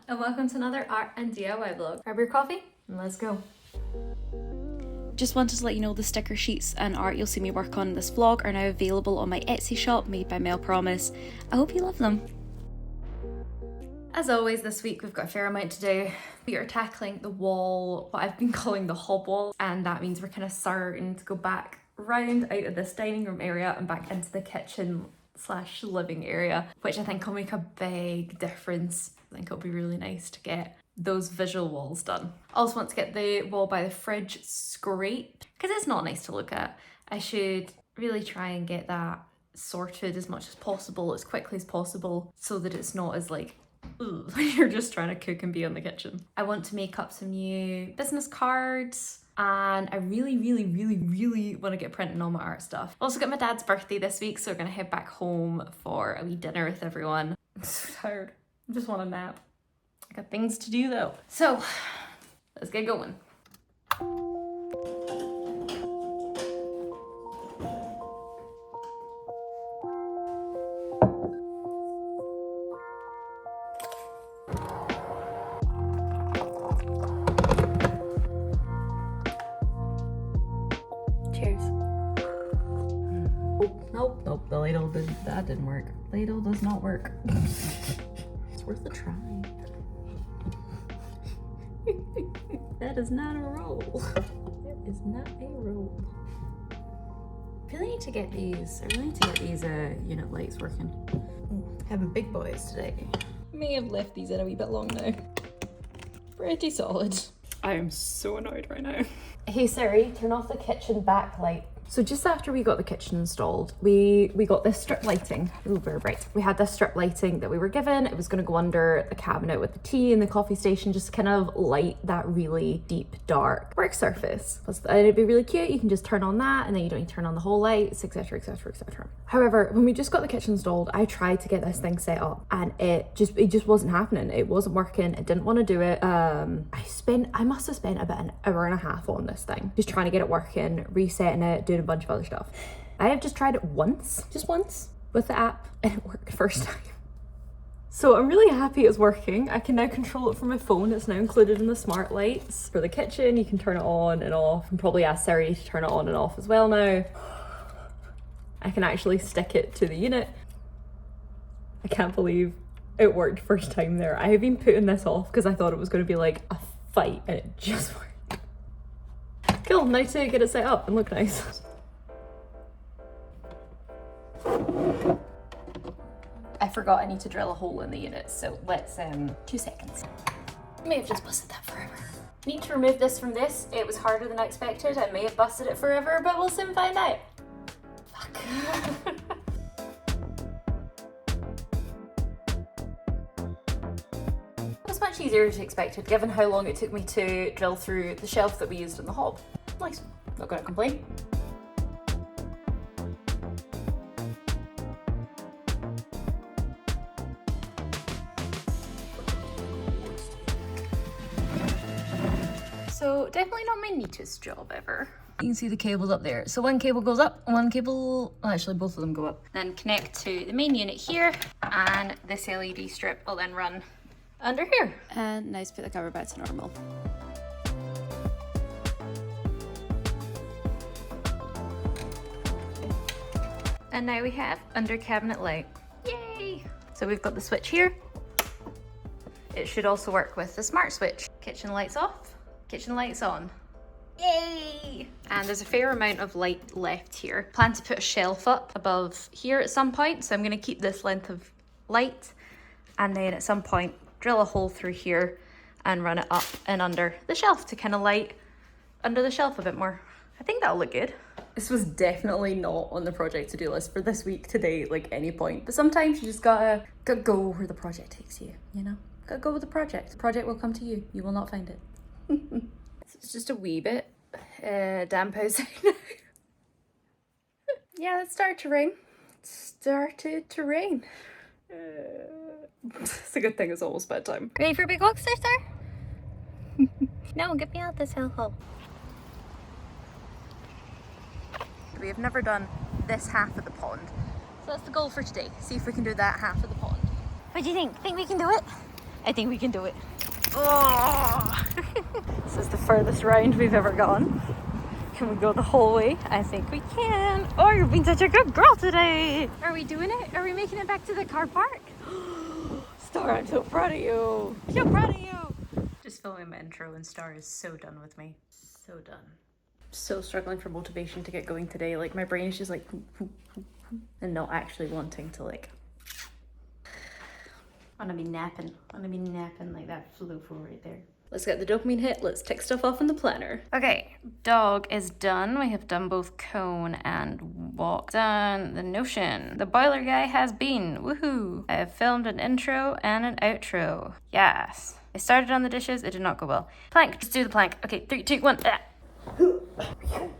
and welcome to another art and DIY vlog. Grab your coffee and let's go. Just wanted to let you know the sticker sheets and art you'll see me work on in this vlog are now available on my Etsy shop made by Mel Promise. I hope you love them. As always, this week we've got a fair amount to do. We are tackling the wall, what I've been calling the hob wall, and that means we're kind of starting to go back round out of this dining room area and back into the kitchen / living area, which I think will make a big difference. I think it'll be really nice to get those visual walls done. Also want to get the wall by the fridge scraped because it's not nice to look at. I should really try and get that sorted as much as possible, as quickly as possible, so that it's not as like, ugh, when you're just trying to cook and be in the kitchen. I want to make up some new business cards, and I really want to get printing all my art stuff. Also got my dad's birthday this week, so we're gonna head back home for a wee dinner with everyone. I'm so tired. I just want a nap. I got things to do though. So let's get going. Cheers. Oh, nope, the ladle that didn't work. Ladle does not work. It's worth a try. That is not a roll. That is not a roll. I really need to get these, unit lights working. Having big boys today. May have left these in a wee bit long now. Pretty solid. I am so annoyed right now. Hey Siri, turn off the kitchen backlight. So just after we got the kitchen installed, we got this strip lighting. Ooh, very bright. We had this strip lighting that we were given. It was going to go under the cabinet with the tea and the coffee station, just to kind of light that really deep, dark work surface. And it'd be really cute. You can just turn on that and then you don't need to turn on the whole lights, etc, etc, etc. However, when we just got the kitchen installed, I tried to get this thing set up and it just wasn't happening. It wasn't working. It didn't want to do it. I must have spent about an hour and a half on this thing, just trying to get it working, resetting it, doing a bunch of other stuff. I have just tried it just once with the app, and it worked first time. So I'm really happy it's working. I can now control it from my phone. It's now included in the smart lights for the kitchen. You can turn it on and off, and probably ask Siri to turn it on and off as well now. I can actually stick it to the unit. I can't believe it worked first time there. I have been putting this off because I thought it was going to be like a fight, and it just worked. Cool, now to get it set up and look nice. I forgot I need to drill a hole in the unit, so let's 2 seconds. I may have just busted that forever. Need to remove this from this. It was harder than I expected. I may have busted it forever, but we'll soon find out. Fuck. It was much easier than expected, given how long it took me to drill through the shelf that we used in the hob. Nice, not gonna complain. So definitely not my neatest job ever. You can see the cables up there. So one cable goes up, one cable, well, actually both of them go up. Then connect to the main unit here, and this LED strip will then run under here. And nice, put the cover back to normal. And now we have under cabinet light. Yay! So we've got the switch here. It should also work with the smart switch. Kitchen lights off, kitchen lights on. Yay! And there's a fair amount of light left here. Plan to put a shelf up above here at some point, so I'm gonna keep this length of light, and then at some point drill a hole through here and run it up and under the shelf to kind of light under the shelf a bit more. I think that'll look good. This was definitely not on the project to-do list for this week, today, like any point. But sometimes you just gotta go where the project takes you, you know? Gotta go with the project. The project will come to you. You will not find it. So it's just a wee bit damp outside now. Yeah, it started to rain. It started to rain. It's a good thing it's almost bedtime. Ready for a big walk, sir? No, get me out this hellhole. We have never done this half of the pond. So that's the goal for today. See if we can do that half of the pond. What do you think? Think we can do it? I think we can do it. Oh! This is the furthest round we've ever gone. Can we go the whole way? I think we can. Oh, you're being such a good girl today. Are we doing it? Are we making it back to the car park? Star, I'm so proud of you. So proud of you. Just filming my intro and Star is so done with me. So done. So struggling for motivation to get going today. Like my brain is just like and not actually wanting to like. I wanna be napping like that fluffo right there. Let's get the dopamine hit. Let's tick stuff off in the planner. Okay, dog is done. We have done both cone and walk. Done the Notion. The boiler guy has been. Woohoo! I have filmed an intro and an outro. Yes. I started on the dishes. It did not go well. Plank. Let's do the plank. Okay, 3, 2, 1.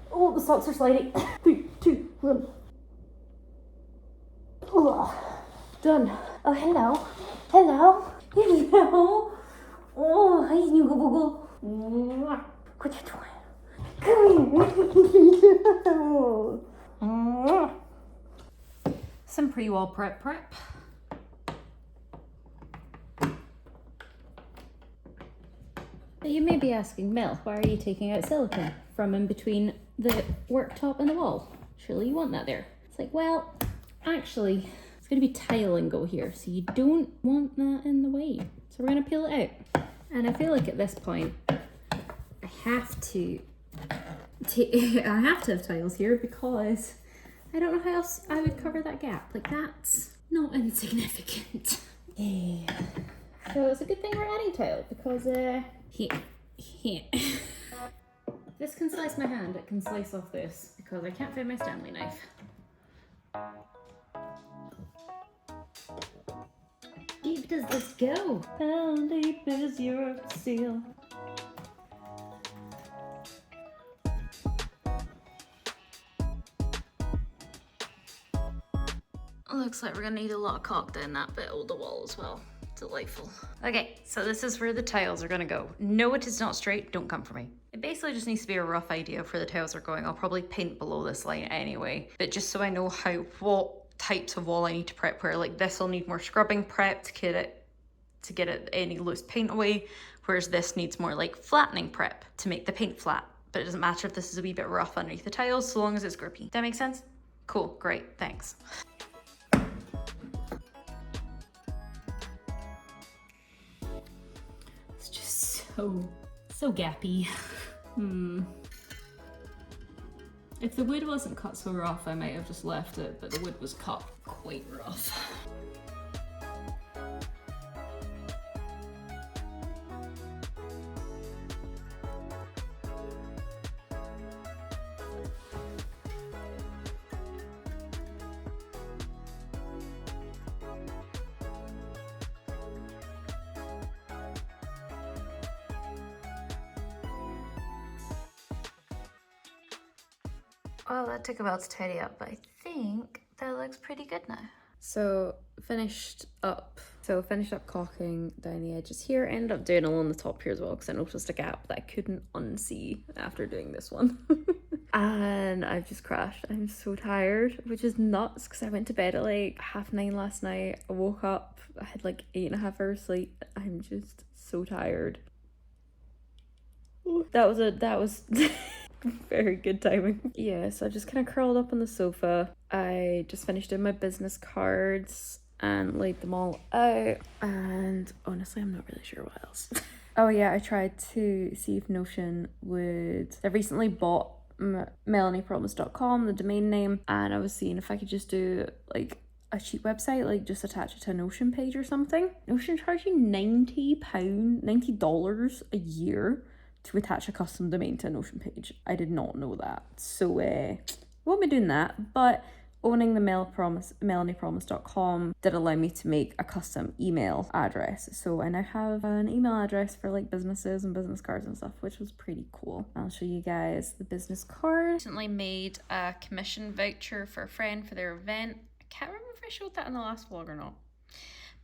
Oh, the socks are sliding. 3, 2, 1. Oh, done. Oh, hello. Hello. Hello. Oh, hi, Snuggle Boogle. What you doing? Come here. Some pre-wall prep. You may be asking, Mel, why are you taking out silicone from in between the worktop and the wall? Surely you want that there. It's like, well, actually, it's going to be tiling go here, so you don't want that in the way. So we're going to peel it out. And I feel like at this point, I have to have tiles here because I don't know how else I would cover that gap. Like, that's not insignificant. Yeah. So it's a good thing we're adding tile because here. This can slice my hand, it can slice off this because I can't find my Stanley knife. Deep does this go? How deep is your seal? Looks like we're gonna need a lot of caulk down that bit of the wall as well. Delightful. Okay, so this is where the tiles are gonna go. No, it is not straight, don't come for me. It basically just needs to be a rough idea of where the tiles are going. I'll probably paint below this line anyway, but just so I know what types of wall I need to prep where. Like this will need more scrubbing prep to get it any loose paint away, whereas this needs more like flattening prep to make the paint flat. But it doesn't matter if this is a wee bit rough underneath the tiles, so long as it's grippy. That makes sense? Cool, great, thanks. It's just so gappy. If the wood wasn't cut so rough, I might have just left it, but the wood was cut quite rough. Well, that took a while to tidy up, but I think that looks pretty good now. So finished up caulking down the edges here. Ended up doing along the top here as well because I noticed a gap that I couldn't unsee after doing this one. And I've just crashed. I'm so tired, which is nuts because I went to bed at like 9:30 last night. I woke up, I had like 8.5 hours sleep. I'm just so tired. That was very good timing. Yeah, so I just kind of curled up on the sofa. I just finished doing my business cards and laid them all out. And honestly, I'm not really sure what else. Oh yeah, I tried to see if Notion would... I recently bought melaniepromise.com, the domain name, and I was seeing if I could just do like a cheap website, like just attach it to a Notion page or something. Notion charged you $90 a year to attach a custom domain to a Notion page. I did not know that. So won't be doing that, but owning the melaniepromise.com did allow me to make a custom email address. So I now have an email address for like businesses and business cards and stuff, which was pretty cool. I'll show you guys the business card. Recently made a commission voucher for a friend for their event. I can't remember if I showed that in the last vlog or not.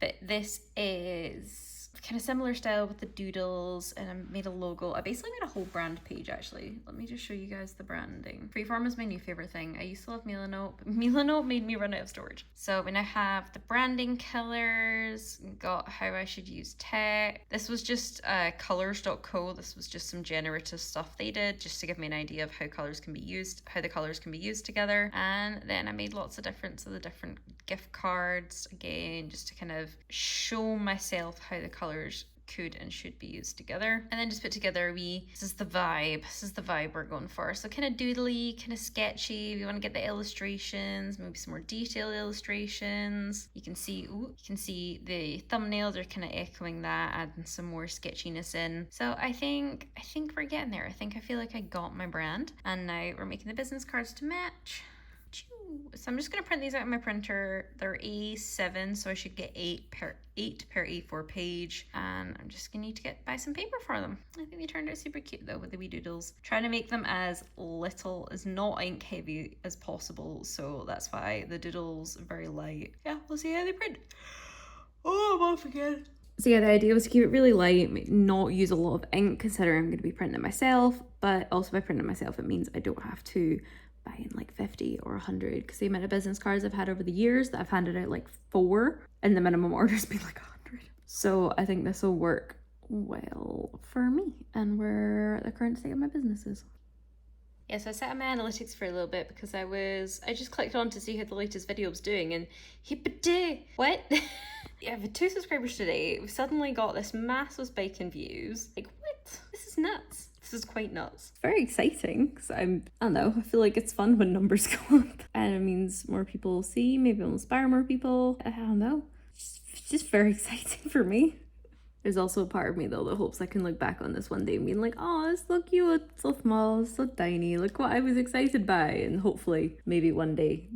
But this is kind of similar style with the doodles, and I made a logo. I basically made a whole brand page actually. Let me just show you guys the branding. Freeform is my new favorite thing. I used to love Milanote, but Milanote made me run out of storage. So we now have the branding colors, got how I should use text. This was just colors.co. This was just some generative stuff they did just to give me an idea of how colors can be used, how the colors can be used together. And then I made lots of the different gift cards again, just to kind of show myself how the colors could and should be used together. And then just put together this is the vibe we're going for. So kind of doodly, kind of sketchy. We want to get the illustrations, maybe some more detailed illustrations. You can see the thumbnails are kind of echoing that, adding some more sketchiness in. So I think we're getting there. I feel like I got my brand, and now we're making the business cards to match. So I'm just going to print these out on my printer. They're A7, so I should get 8 per A4 page, and I'm just going to need to buy some paper for them. I think they turned out super cute though with the wee doodles. Trying to make them as not ink heavy as possible, so that's why the doodles are very light. Yeah, we'll see how they print. Oh, I'm off again. So yeah, the idea was to keep it really light, not use a lot of ink, considering I'm going to be printing it myself, but also by printing it myself it means I don't have to buy in like 50 or 100, because the amount of business cards I've had over the years that I've handed out like 4, and the minimum order's been like 100. So I think this will work well for me and where the current state of my business is. Yeah, so I set up my analytics for a little bit because I just clicked on to see how the latest video was doing, and what? Yeah, with 2 subscribers today, we've suddenly got this massive spike in views. Like, what? This is nuts. This is quite nuts. It's very exciting because I don't know, I feel like it's fun when numbers go up, and it means more people will see, maybe it'll inspire more people. I don't know. It's just very exciting for me. There's also a part of me though that hopes I can look back on this one day and be like, oh, it's so cute, so small, so tiny, look what I was excited by. And hopefully maybe one day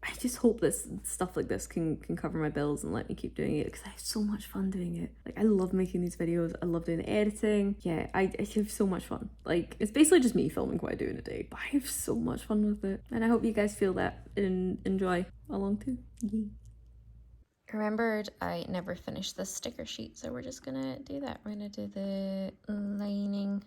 I just hope this stuff like this can cover my bills and let me keep doing it, because I have so much fun doing it. Like, I love making these videos. I love doing the editing. Yeah, I have so much fun. Like, it's basically just me filming what I do in a day, but I have so much fun with it. And I hope you guys feel that and enjoy along too. Yeah. Remembered I never finished the sticker sheet, so we're just gonna do that. We're gonna do the lining,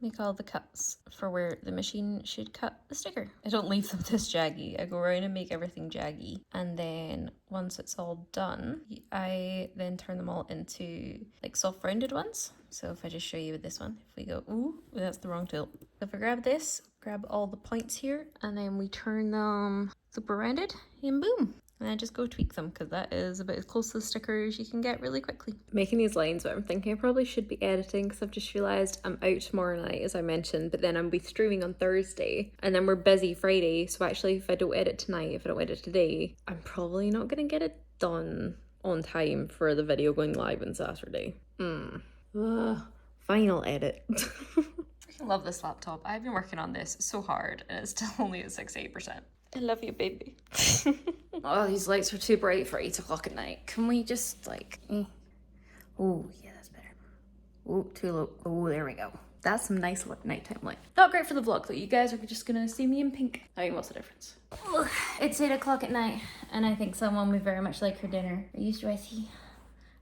make all the cuts for where the machine should cut the sticker. I don't leave them this jaggy. I go around and make everything jaggy, and then once it's all done, I then turn them all into like soft rounded ones. So if I just show you with this one, if we go, ooh, that's the wrong tilt. So if I grab this, grab all the points here, and then we turn them super rounded, and boom. And I just go tweak them, because that is about as close to the sticker as you can get really quickly. Making these lines, but I'm thinking I probably should be editing, because I've just realised I'm out tomorrow night, as I mentioned, but then I'll be streaming on Thursday, and then we're busy Friday, so actually if I don't edit tonight, if I don't edit today, I'm probably not going to get it done on time for the video going live on Saturday. Final edit. I love this laptop. I've been working on this so hard, and it's still only at 68%. I love you, baby. Oh, these lights are too bright for 8 o'clock at night. Can we just Oh, yeah, that's better. Oh, too low. Oh, there we go. That's some nice nighttime light. Not great for the vlog though. You guys are just gonna see me in pink. I mean, what's the difference? Ugh, it's 8 o'clock at night, and I think someone would very much like her dinner. Are you stressy?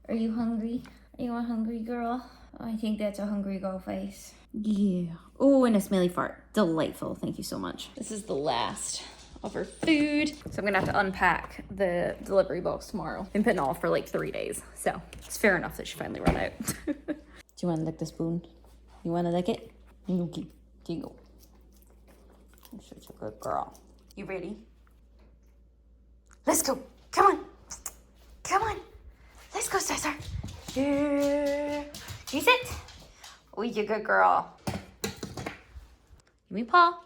Are you hungry? Are you a hungry girl? Oh, I think that's a hungry girl face. Yeah. Oh, and a smelly fart. Delightful. Thank you so much. This is the last of her food. So I'm gonna have to unpack the delivery box tomorrow. Been putting it off for like 3 days, so it's fair enough that she finally run out. Do you want to lick the spoon? You want to lick it? Okay, here you go. You're such a good girl. You ready? Let's go. Come on. Come on. Let's go, Cesar. Yeah. You sit. Oh, you good girl. Give me a paw.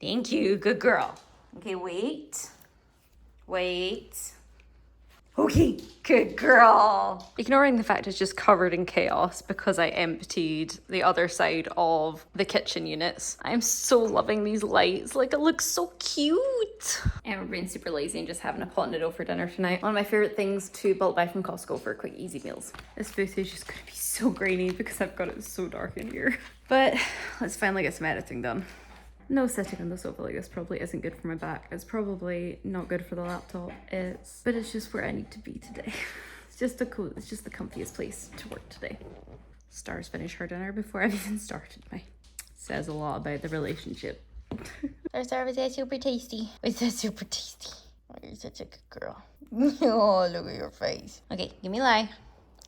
Thank you. Good girl. Okay, wait. Wait. Okay, good girl. Ignoring the fact it's just covered in chaos because I emptied the other side of the kitchen units. I'm so loving these lights. Like, it looks so cute. And we're being super lazy and just having a pot noodle for dinner tonight. One of my favorite things to bulk buy from Costco for quick, easy meals. This footage is gonna be so grainy because I've got it so dark in here. But let's finally get some editing done. No, sitting on the sofa like this probably isn't good for my back. It's probably not good for the laptop. But it's just where I need to be today. It's just the comfiest place to work today. Stars finished her dinner before I've even started mine. Says a lot about the relationship. Our star was that super tasty. Was that super tasty? Oh, you're such a good girl. Oh, look at your face. Okay, give me lie.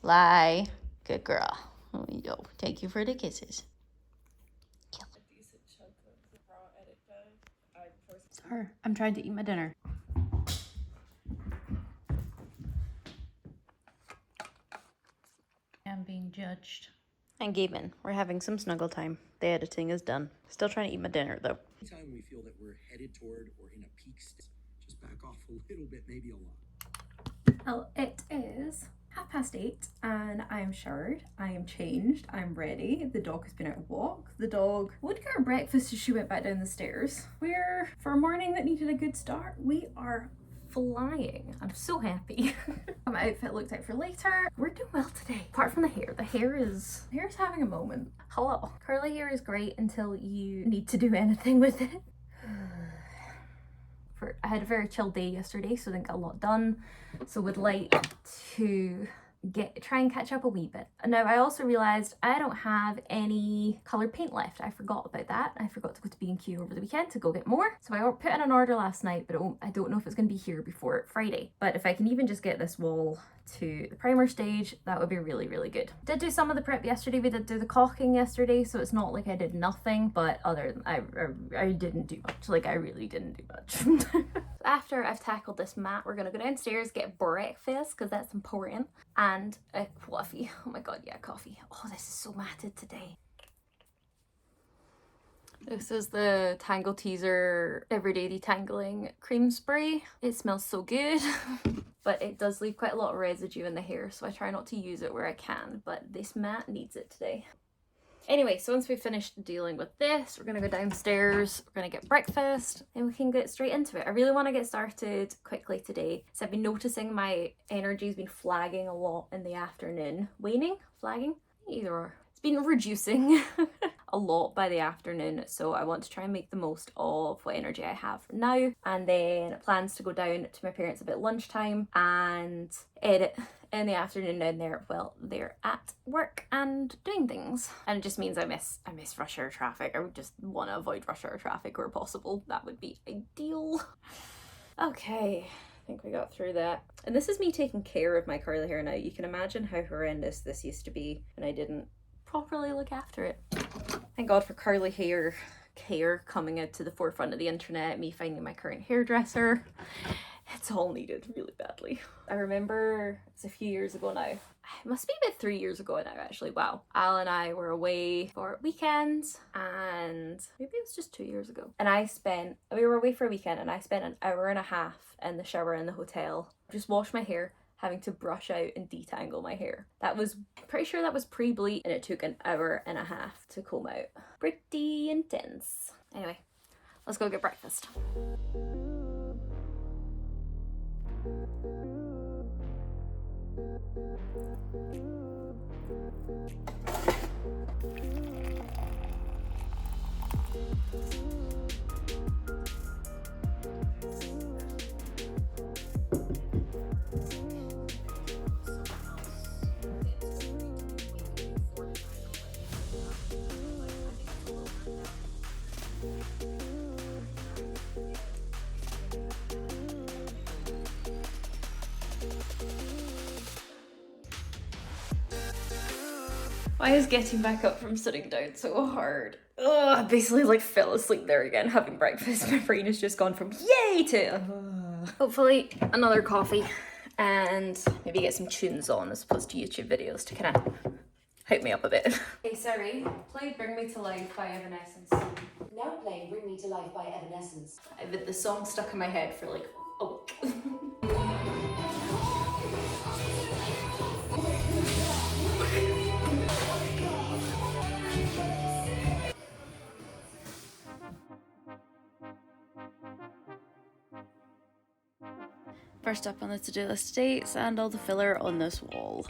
Lie. Good girl. Oh, yo. Thank you for the kisses. Sorry, I'm trying to eat my dinner. I'm being judged. And Gaben, we're having some snuggle time. The editing is done. Still trying to eat my dinner though. Anytime we feel that we're headed toward or in a peak state, just back off a little bit, maybe a lot. Well, it is 8:30 and I am showered, I am changed, I'm ready. The dog has been out a walk. The dog would get her breakfast as she went back down the stairs. We're, for a morning that needed a good start, we are flying. I'm so happy. My outfit looked out for later. We're doing well today. Apart from the hair. The hair is having a moment. Hello. Curly hair is great until you need to do anything with it. I had a very chill day yesterday, so I didn't get a lot done. So would like to try and catch up a wee bit. Now I also realised I don't have any coloured paint left. I forgot about that. I forgot to go to B&Q over the weekend to go get more. So I put in an order last night, but I don't know if it's going to be here before Friday. But if I can even just get this wall to the primer stage, that would be really, really good. Did do some of the prep yesterday. We did do the caulking yesterday, so it's not like I did nothing, but other than I didn't do much. Like I really didn't do much. After I've tackled this mat, we're gonna go downstairs, get breakfast because that's important, and a coffee. Oh my god, yeah, coffee. Oh, this is so matted today. This is the Tangle Teaser Everyday Detangling Cream Spray. It smells so good, but it does leave quite a lot of residue in the hair, so I try not to use it where I can, but this mat needs it today. Anyway, so once we've finished dealing with this, we're gonna go downstairs, we're gonna get breakfast, and we can get straight into it. I really want to get started quickly today, so I've been noticing my energy's been flagging a lot in the afternoon. Waning? Flagging? Either or. It's been reducing a lot by the afternoon, so I want to try and make the most of what energy I have now, and then plans to go down to my parents about lunchtime and edit in the afternoon down there while they're at work and doing things. And it just means I miss rush hour traffic. I would just want to avoid rush hour traffic where possible. That would be ideal. Okay, I think we got through that. And this is me taking care of my curly hair now. You can imagine how horrendous this used to be when I didn't properly look after it. Thank God for curly hair care coming out to the forefront of the internet, me finding my current hairdresser. It's all needed really badly. I remember it's a few years ago now. It must be about 3 years ago now actually. Wow. Al and I were away for weekends, and maybe it was just 2 years ago. And we were away for a weekend and I spent an hour and a half in the shower in the hotel. Just washed my hair, having to brush out and detangle my hair. I'm pretty sure that was pre-bleach, and it took an hour and a half to comb out. Pretty intense. Anyway, let's go get breakfast. Why is getting back up from sitting down so hard? Ugh, I basically like fell asleep there again having breakfast. My brain has just gone from yay to hopefully another coffee and maybe get some tunes on as opposed to YouTube videos to kind of hype me up a bit. Hey Siri, play Bring Me to Life by Evanescence. Now playing Bring Me to Life by Evanescence. I've had the song stuck in my head for like a week. First up on the to-do list today, sand all the filler on this wall.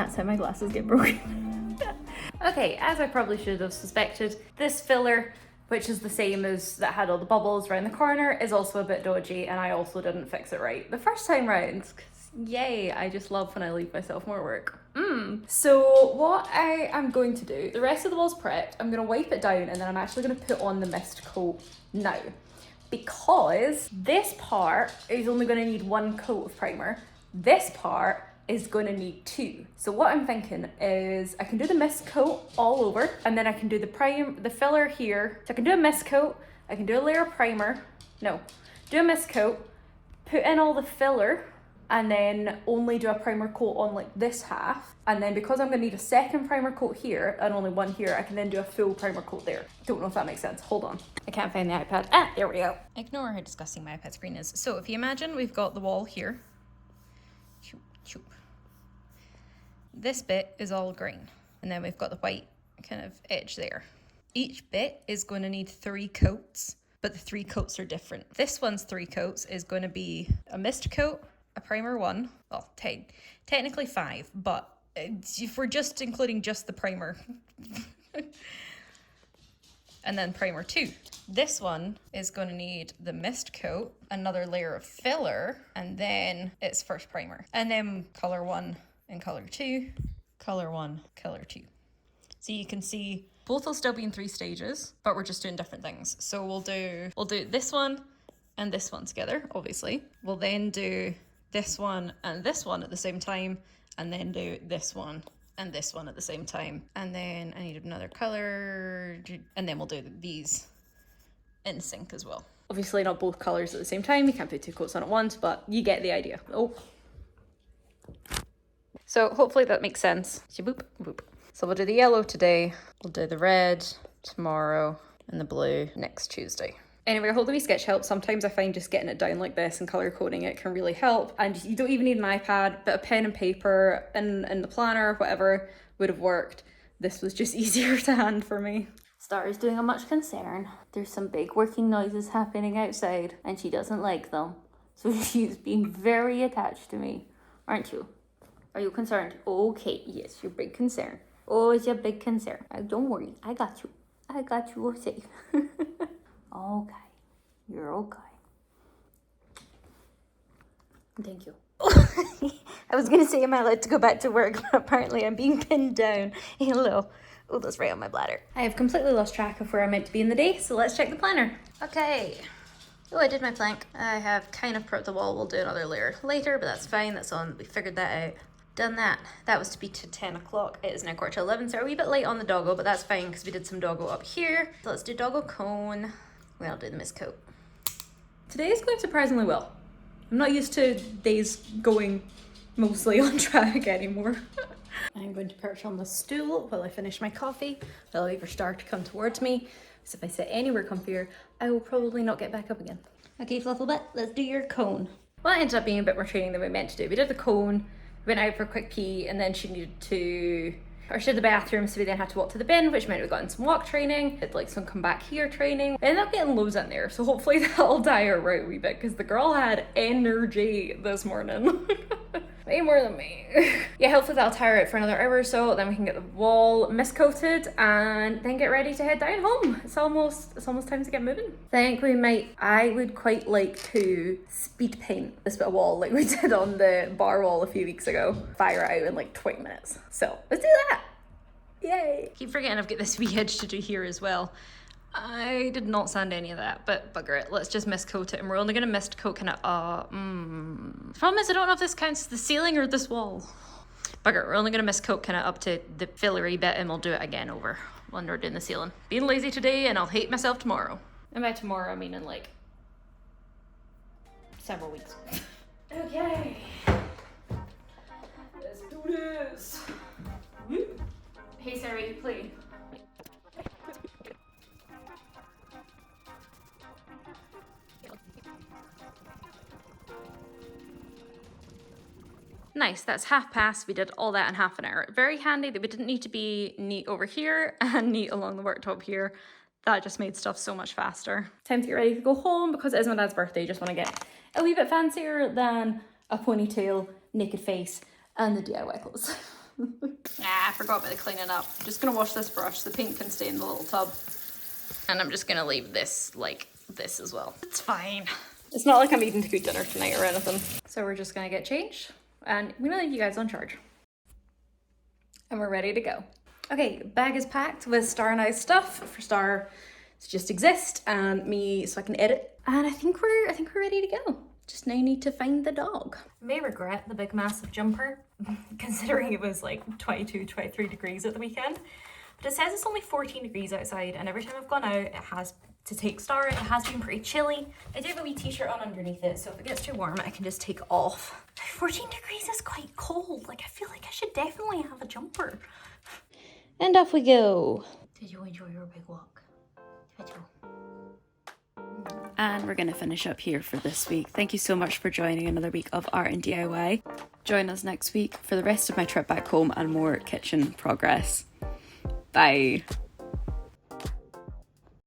that's how my glasses get broken. Okay, as I probably should have suspected, this filler, which is the same as that had all the bubbles around the corner, is also a bit dodgy, and I also didn't fix it right the first time round. Yay, I just love when I leave myself more work. So what I am going to do, the rest of the wall's prepped, I'm gonna wipe it down, and then I'm actually gonna put on the mist coat now. Because this part is only gonna need 1 coat of primer. This part is gonna need 2. So what I'm thinking is I can do the mist coat all over, and then I can do the filler here. So I can do a mist coat, I can do a layer of primer, do a mist coat, put in all the filler, and then only do a primer coat on like this half. And then because I'm gonna need a second primer coat here and only 1 here, I can then do a full primer coat there. Don't know if that makes sense. Hold on. I can't find the iPad. Ah, there we go. Ignore how disgusting my iPad screen is. So if you imagine we've got the wall here. This bit is all green. And then we've got the white kind of edge there. Each bit is going to need 3 coats, but the 3 coats are different. This one's 3 coats is going to be a mist coat, a primer 1, well, technically 5, but if we're just including just the primer, and then primer 2. This one is going to need the mist coat, another layer of filler, and then it's first primer. And then color 1 and color 2, color 1, color 2. So you can see both will still be in 3 stages, but we're just doing different things. So we'll do this one and this one together, obviously. We'll then do this one and this one at the same time, and then do this one and this one at the same time. And then I need another color, and then we'll do these in sync as well. Obviously not both colors at the same time, you can't put 2 coats on at once, but you get the idea. Oh. So hopefully that makes sense. Boop, boop. So we'll do the yellow today, we'll do the red tomorrow, and the blue next Tuesday. Anyway, I hope the wee sketch helps. Sometimes I find just getting it down like this and colour coding it can really help. And you don't even need an iPad, but a pen and paper and the planner, whatever, would have worked. This was just easier to hand for me. Star's doing a much concern. There's some big working noises happening outside, and she doesn't like them. So she's being very attached to me, aren't you? Are you concerned? Okay, yes, you're big concern. Oh, it's your big concern. Don't worry, I got you. I got you safe. Okay, you're okay. Thank you. I was gonna say, am I allowed to go back to work? But apparently I'm being pinned down. Hello. Oh, that's right on my bladder. I have completely lost track of where I'm meant to be in the day, so let's check the planner. Okay. Oh, I did my plank. I have kind of prepped the wall. We'll do another layer later, but that's fine. That's on. We figured that out. Done that. That was to be to 10 o'clock. It is now 11:15, so we're a wee bit late on the doggo, but that's fine because we did some doggo up here. So let's do doggo cone. We'll do the mist coat. Today is going surprisingly well. I'm not used to days going mostly on track anymore. I'm going to perch on the stool while I finish my coffee. I'll wait for Star to come towards me, because if I sit anywhere comfier, I will probably not get back up again. Okay, Flufflebutt, let's do your cone. Well, it ended up being a bit more training than we meant to do. We did the cone, went out for a quick pee, and then she needed to, or she did the bathroom, so we then had to walk to the bin, which meant we got in some walk training, did like some come back here training. We ended up getting loads in there, so hopefully that'll die her out a wee bit, because the girl had energy this morning. Way more than me. Yeah, hopefully that'll tire out for another hour or so, then we can get the wall mist coated and then get ready to head down home. It's almost time to get moving. I would quite like to speed paint this bit of wall like we did on the bar wall a few weeks ago. Fire it out in like 20 minutes. So let's do that. Yay. Keep forgetting I've got this wee edge to do here as well. I did not sand any of that, but bugger it. Let's just mist coat it, and we're only gonna mist coat kind of, The problem is I don't know if this counts as the ceiling or this wall. Bugger, we're only gonna mist coat kind of up to the fillery bit, and we'll do it again over when we're doing the ceiling. Being lazy today, and I'll hate myself tomorrow. And by tomorrow, I mean in like several weeks. Okay. Let's do this. Woo. Hey Siri, play. Nice, that's 1/2 we did all that in half an hour. Very handy that we didn't need to be neat over here and neat along the worktop here. That just made stuff so much faster. Time to get ready to go home because it is my dad's birthday. Just want to get a wee bit fancier than a ponytail, naked face, and the DIY clothes. Ah, I forgot about the cleaning up. I'm just gonna wash this brush. The paint can stay in the little tub. And I'm just gonna leave this like this as well. It's fine. It's not like I'm eating to cook dinner tonight or anything. So we're just gonna get changed and I'm gonna leave you guys on charge. And we're ready to go. Okay, bag is packed with Star and I's stuff for Star to just exist and me so I can edit. And I think we're ready to go. Just now need to find the dog. I may regret the big massive jumper considering it was like 22, 23 degrees at the weekend. But it says it's only 14 degrees outside and every time I've gone out it has to take Star, it has been pretty chilly. I do have a wee t-shirt on underneath it, so if it gets too warm I can just take it off. 14 degrees is quite cold. Like I feel like I should definitely have a jumper. And off we go. Did you enjoy your big walk? Did you? And we're gonna finish up here for this week. Thank you so much for joining another week of Art and DIY. Join us next week for the rest of my trip back home and more kitchen progress. Bye.